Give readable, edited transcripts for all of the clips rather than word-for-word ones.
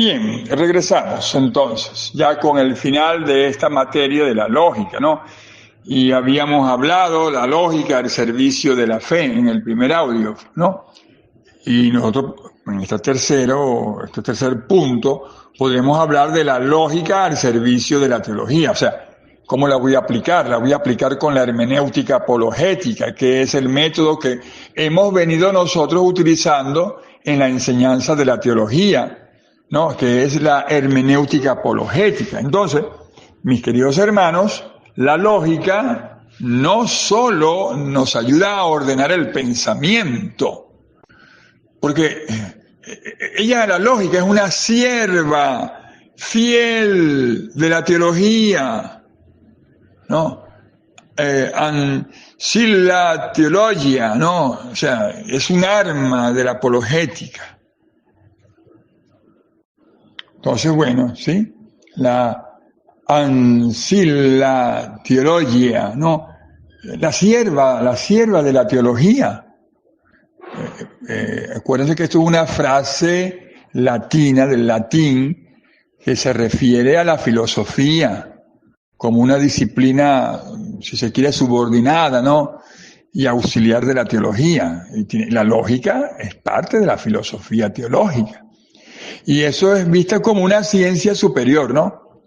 Bien, regresamos entonces, ya con el final de esta materia de la lógica, ¿no? Y habíamos hablado la lógica al servicio de la fe en el primer audio, ¿no? Y nosotros, en este tercer punto, podemos hablar de la lógica al servicio de la teología. O sea, ¿cómo la voy a aplicar? La voy a aplicar con la hermenéutica apologética, que es el método que hemos venido nosotros utilizando en la enseñanza de la teología, ¿no? Que es la hermenéutica apologética. Entonces, mis queridos hermanos, la lógica no solo nos ayuda a ordenar el pensamiento, porque ella, la lógica, es una sierva fiel de la teología, ¿no? Ancilla theologia, ¿no? O sea, es un arma de la apologética. Entonces, bueno, ¿sí? La ancilla theologia, ¿no? La sierva de la teología. Acuérdense que esto es una frase latina, del latín, que se refiere a la filosofía como una disciplina, si se quiere, subordinada, ¿no? Y auxiliar de la teología. Y la lógica es parte de la filosofía teológica. Y eso es vista como una ciencia superior, ¿no?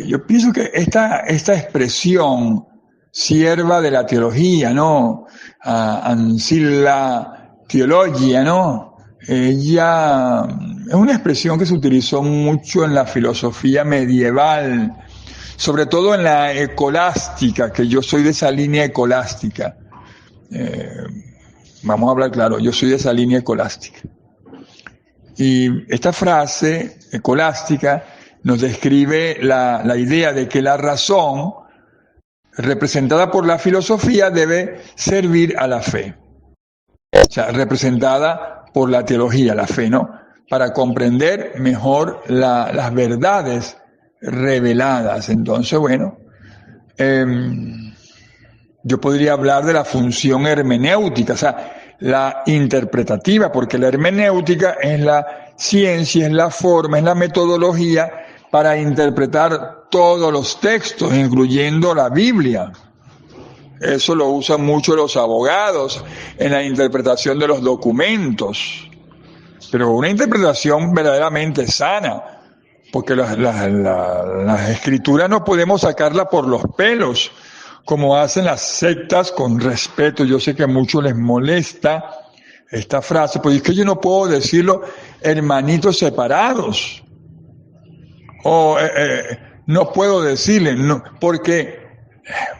Yo pienso que esta expresión, sierva de la teología, ¿no? Ancilla theologia, ¿no? Ella es una expresión que se utilizó mucho en la filosofía medieval, sobre todo en la escolástica, que yo soy de esa línea escolástica. Vamos a hablar claro, yo soy de esa línea escolástica. Y esta frase escolástica nos describe la idea de que la razón, representada por la filosofía, debe servir a la fe. O sea, representada por la teología, la fe, ¿no? Para comprender mejor las verdades reveladas. Entonces, bueno, yo podría hablar de la función hermenéutica, o sea, la interpretativa, porque la hermenéutica es la ciencia, es la forma, es la metodología para interpretar todos los textos, incluyendo la Biblia. Eso lo usan mucho los abogados en la interpretación de los documentos, pero una interpretación verdaderamente sana, porque las escrituras no podemos sacarlas por los pelos, como hacen las sectas, con respeto. Yo sé que a muchos les molesta esta frase, pero es que yo no puedo decirlo hermanitos separados, o no puedo decirle, no, porque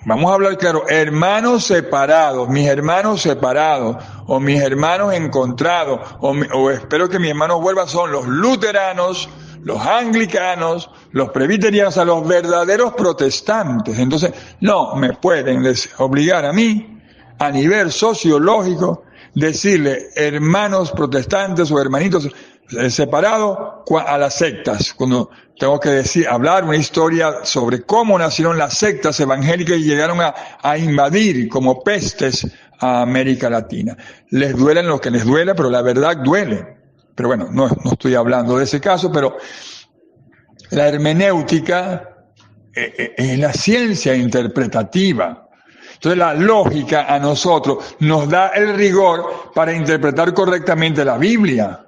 vamos a hablar claro, hermanos separados, mis hermanos separados, o mis hermanos encontrados, o espero que mis hermanos vuelvan, son los luteranos, los anglicanos, los presbiterianos, a los verdaderos protestantes. Entonces, no me pueden obligar a mí, a nivel sociológico, decirle hermanos protestantes o hermanitos separados a las sectas. Cuando tengo que hablar una historia sobre cómo nacieron las sectas evangélicas y llegaron a invadir como pestes a América Latina. Les duelen lo que les duele, pero la verdad duele. Pero bueno, no estoy hablando de ese caso, pero la hermenéutica es la ciencia interpretativa. Entonces la lógica a nosotros nos da el rigor para interpretar correctamente la Biblia,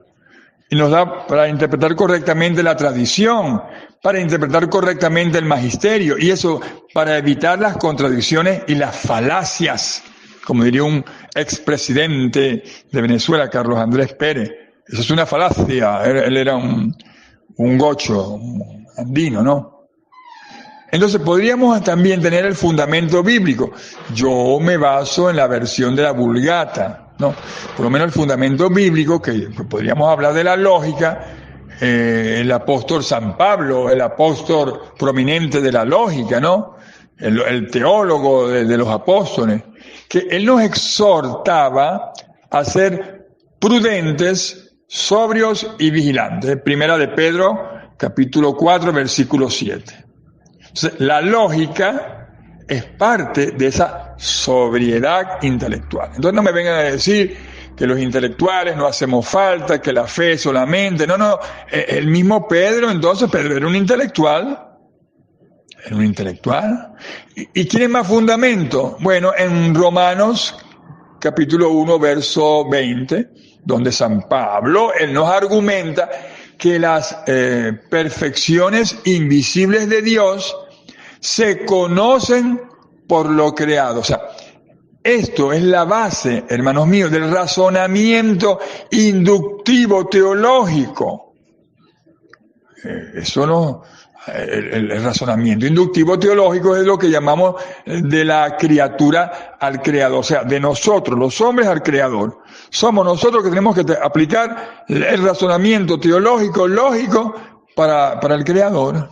y nos da para interpretar correctamente la tradición, para interpretar correctamente el magisterio, y eso para evitar las contradicciones y las falacias, como diría un expresidente de Venezuela, Carlos Andrés Pérez. Eso es una falacia. Él era un gocho, un andino, ¿no? Entonces podríamos también tener el fundamento bíblico. Yo me baso en la versión de la Vulgata, ¿no? Por lo menos el fundamento bíblico, que podríamos hablar de la lógica, el apóstol San Pablo, el apóstol prominente de la lógica, ¿no? El teólogo de los apóstoles, que él nos exhortaba a ser prudentes, sobrios y vigilantes. Primera de Pedro, capítulo 4, versículo 7. Entonces, la lógica es parte de esa sobriedad intelectual. Entonces no me vengan a decir que los intelectuales no hacemos falta, que la fe solamente. No, el mismo Pedro, entonces, Pedro era un intelectual. Era un intelectual. ¿Y quién es más fundamento? Bueno, en Romanos capítulo 1, verso 20, donde San Pablo, él nos argumenta que las perfecciones invisibles de Dios se conocen por lo creado. O sea, esto es la base, hermanos míos, del razonamiento inductivo teológico. Eso no... El razonamiento inductivo teológico es lo que llamamos de la criatura al creador, o sea, de nosotros, los hombres, al creador. Somos nosotros que tenemos que aplicar el razonamiento teológico, lógico, para el creador.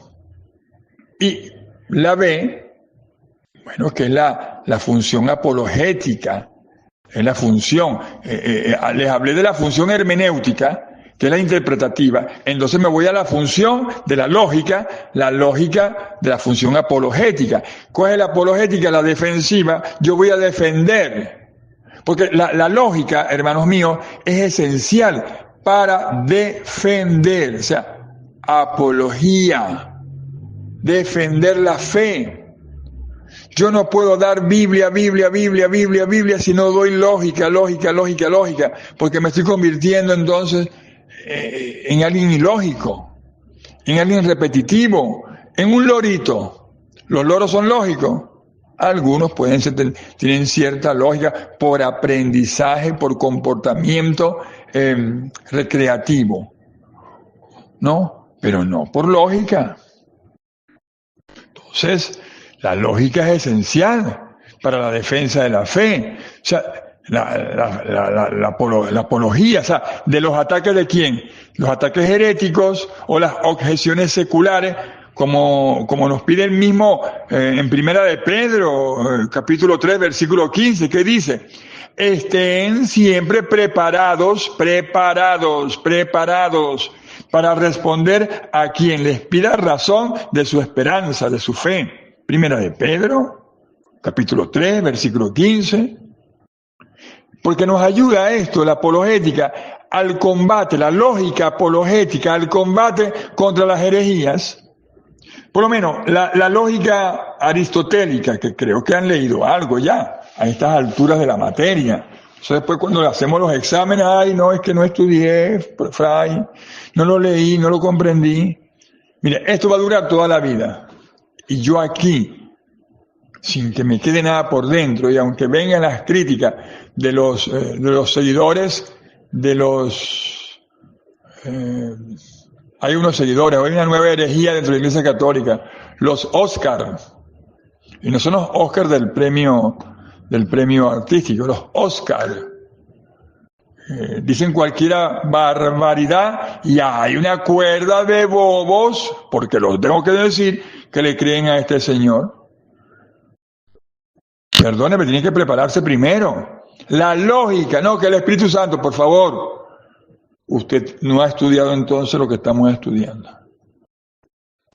Y la B, bueno, que es la función apologética, es la función, les hablé de la función hermenéutica, que es la interpretativa. Entonces me voy a la función de la lógica de la función apologética. ¿Cuál es la apologética? La defensiva. Yo voy a defender. Porque la lógica, hermanos míos, es esencial para defender. O sea, apología. Defender la fe. Yo no puedo dar Biblia si no doy lógica, porque me estoy convirtiendo entonces en alguien ilógico, en alguien repetitivo, en un lorito. Los loros son lógicos. Algunos tienen cierta lógica por aprendizaje, por comportamiento recreativo, ¿no? Pero no por lógica. Entonces, la lógica es esencial para la defensa de la fe. O sea, la apología, o sea, de los ataques de quién, los ataques heréticos o las objeciones seculares, como nos pide el mismo en Primera de Pedro, capítulo 3, versículo 15, que dice: estén siempre preparados para responder a quien les pida razón de su esperanza, de su fe. Primera de Pedro, capítulo 3, versículo 15. Porque nos ayuda esto, la apologética, al combate, la lógica apologética, al combate contra las herejías. Por lo menos, la lógica aristotélica, que creo que han leído algo ya, a estas alturas de la materia. Eso después cuando hacemos los exámenes, ay, no, es que no estudié, Fray, no lo leí, no lo comprendí. Mire, esto va a durar toda la vida. Y yo aquí, sin que me quede nada por dentro, y aunque vengan las críticas de los seguidores, hay unos seguidores, hay una nueva herejía dentro de la Iglesia Católica, los Oscar, y no son los Oscar del premio artístico, los Oscar. Dicen cualquiera barbaridad y hay una cuerda de bobos, porque los tengo que decir, que le creen a este señor. Perdóneme, tiene que prepararse primero. La lógica, no, que el Espíritu Santo, por favor. Usted no ha estudiado entonces lo que estamos estudiando.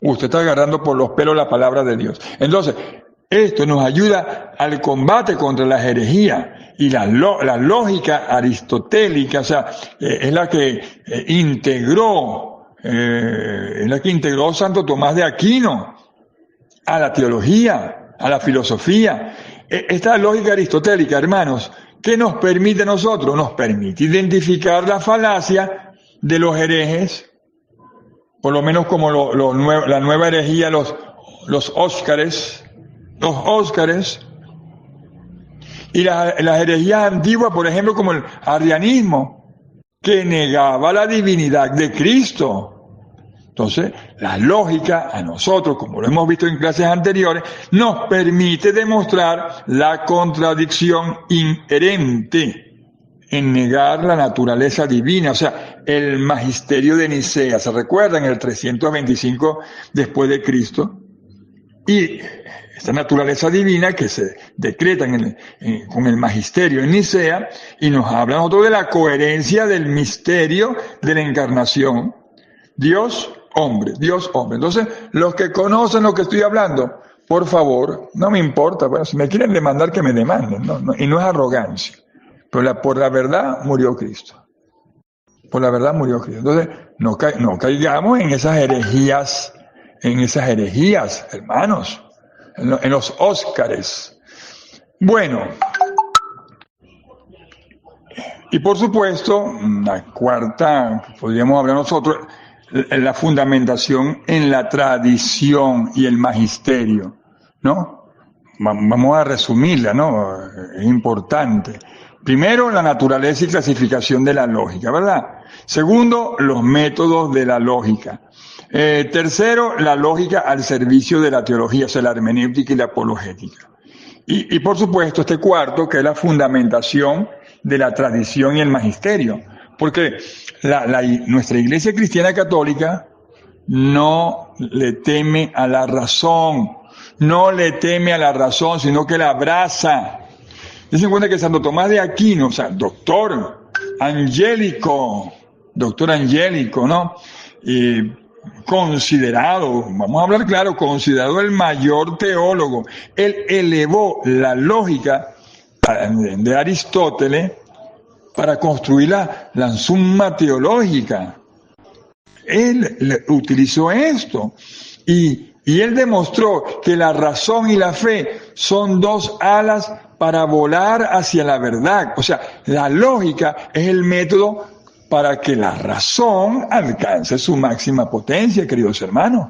Usted está agarrando por los pelos la palabra de Dios. Entonces, esto nos ayuda al combate contra las herejías. Y la lógica aristotélica, o sea, es la que integró Santo Tomás de Aquino a la teología, a la filosofía. Esta lógica aristotélica, hermanos, ¿qué nos permite a nosotros? Nos permite identificar la falacia de los herejes, por lo menos como la nueva herejía, los Óscares, y las herejías antiguas, por ejemplo, como el arrianismo, que negaba la divinidad de Cristo. Entonces, la lógica a nosotros, como lo hemos visto en clases anteriores, nos permite demostrar la contradicción inherente en negar la naturaleza divina, o sea, el magisterio de Nicea. ¿Se recuerdan? En el 325 después de Cristo. Y esta naturaleza divina que se decreta con el magisterio en Nicea y nos habla nosotros de la coherencia del misterio de la encarnación. Dios, hombre. Entonces, los que conocen lo que estoy hablando, por favor, no me importa, bueno, si me quieren demandar, que me demanden, y no es arrogancia. pero por la verdad murió Cristo. Por la verdad murió Cristo. Entonces, no caigamos en esas herejías, hermanos, en los Óscares. Bueno, y por supuesto, la cuarta, podríamos hablar nosotros, la fundamentación en la tradición y el magisterio, ¿no? Vamos a resumirla, ¿no? Es importante. Primero, la naturaleza y clasificación de la lógica, ¿verdad? Segundo, los métodos de la lógica. Tercero, la lógica al servicio de la teología, o sea, la hermenéutica y la apologética. Y por supuesto, este cuarto, que es la fundamentación de la tradición y el magisterio. Porque nuestra Iglesia Cristiana Católica no le teme a la razón, sino que la abraza. Dense cuenta que Santo Tomás de Aquino, o sea, doctor angélico, ¿no? Considerado, vamos a hablar claro, considerado el mayor teólogo. Él elevó la lógica de Aristóteles para construir la summa teológica. Él utilizó esto y él demostró que la razón y la fe son dos alas para volar hacia la verdad. O sea, la lógica es el método para que la razón alcance su máxima potencia, queridos hermanos.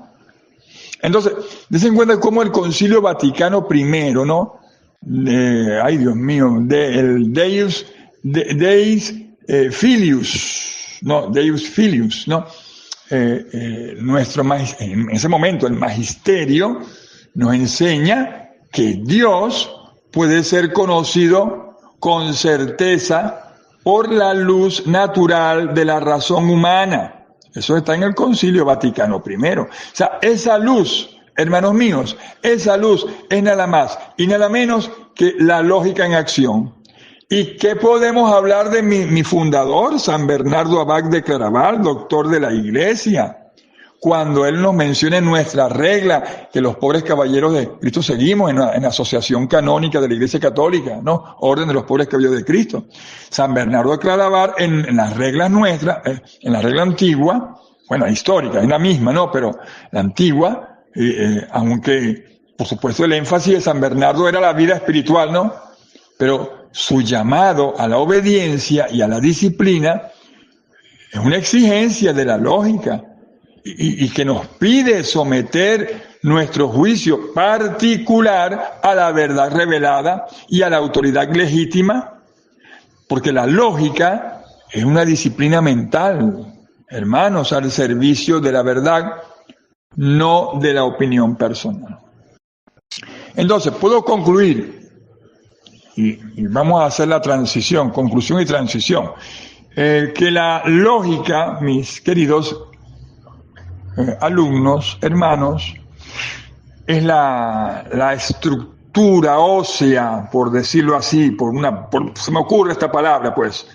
Entonces, dense en cuenta cómo el Concilio Vaticano I, ¿no? Ay, Dios mío, el Deus Filius, ¿no? En ese momento el magisterio nos enseña que Dios puede ser conocido con certeza por la luz natural de la razón humana. Eso está en el Concilio Vaticano I. O sea, esa luz, hermanos míos, esa luz es nada más y nada menos que la lógica en acción. ¿Y qué podemos hablar de mi fundador, San Bernardo Abad de Claraval, doctor de la Iglesia? Cuando él nos menciona en nuestra regla que los pobres caballeros de Cristo seguimos en la asociación canónica de la Iglesia Católica, ¿no? Orden de los pobres caballeros de Cristo. San Bernardo de Claraval, en las reglas nuestras, en la regla antigua, bueno, histórica, es la misma, ¿no? Pero la antigua, aunque por supuesto el énfasis de San Bernardo era la vida espiritual, ¿no? Pero su llamado a la obediencia y a la disciplina es una exigencia de la lógica y que nos pide someter nuestro juicio particular a la verdad revelada y a la autoridad legítima, porque la lógica es una disciplina mental, hermanos, al servicio de la verdad, no de la opinión personal. Entonces, puedo concluir, y vamos a hacer la transición, conclusión y transición, que la lógica, mis queridos alumnos, hermanos, es la estructura ósea, por decirlo así, se me ocurre esta palabra, pues,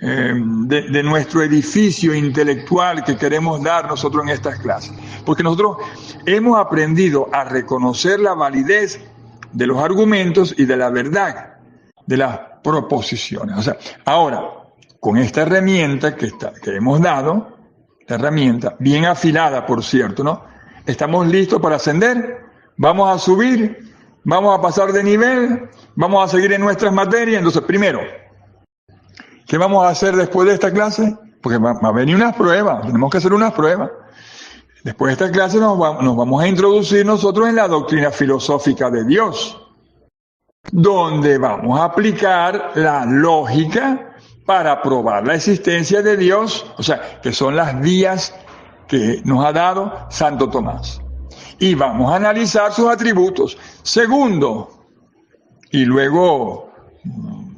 de nuestro edificio intelectual que queremos dar nosotros en estas clases. Porque nosotros hemos aprendido a reconocer la validez de los argumentos y de la verdad de las proposiciones. O sea, ahora, con esta herramienta que hemos dado, la herramienta, bien afilada, por cierto, ¿no? ¿Estamos listos para ascender? ¿Vamos a subir? ¿Vamos a pasar de nivel? ¿Vamos a seguir en nuestras materias? Entonces, primero, ¿qué vamos a hacer después de esta clase? Porque va a venir unas pruebas, tenemos que hacer unas pruebas. Después de esta clase nos vamos a introducir nosotros en la doctrina filosófica de Dios, donde vamos a aplicar la lógica para probar la existencia de Dios, o sea, que son las vías que nos ha dado Santo Tomás. Y vamos a analizar sus atributos. Segundo, y luego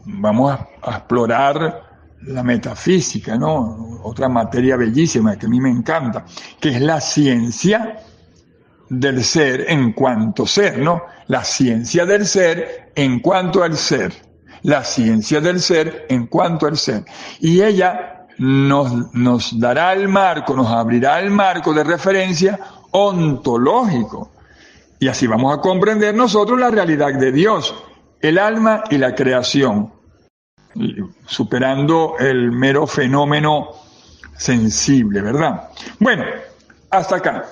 vamos a explorar la metafísica, ¿no? Otra materia bellísima que a mí me encanta, que es la ciencia del ser en cuanto ser, ¿no? La ciencia del ser en cuanto al ser. La ciencia del ser en cuanto al ser. Y ella nos dará el marco, nos abrirá el marco de referencia ontológico. Y así vamos a comprender nosotros la realidad de Dios, el alma y la creación. superando el mero fenómeno sensible, ¿verdad? Bueno, hasta acá.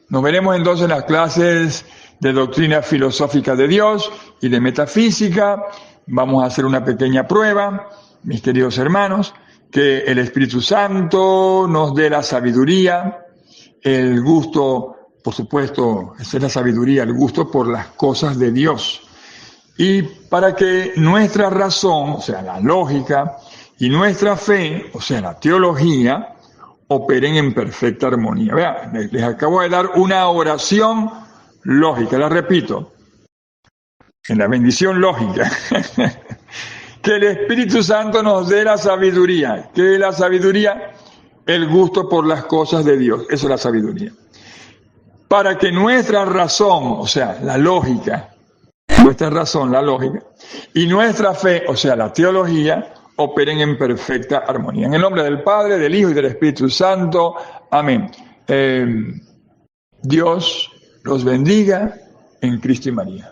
Nos veremos entonces en las clases de doctrina filosófica de Dios y de metafísica. Vamos a hacer una pequeña prueba, mis queridos hermanos, que el Espíritu Santo nos dé la sabiduría, el gusto, por supuesto, esa es la sabiduría, el gusto por las cosas de Dios. Y para que nuestra razón, o sea, la lógica, y nuestra fe, o sea, la teología, operen en perfecta armonía. Vean, les acabo de dar una oración lógica, la repito, en la bendición lógica. Que el Espíritu Santo nos dé la sabiduría. ¿Qué es la sabiduría? El gusto por las cosas de Dios. Eso es la sabiduría. Para que nuestra razón, o sea, la lógica, nuestra razón, la lógica, y nuestra fe, o sea, la teología, operen en perfecta armonía. En el nombre del Padre, del Hijo y del Espíritu Santo. Amén. Dios los bendiga en Cristo y María.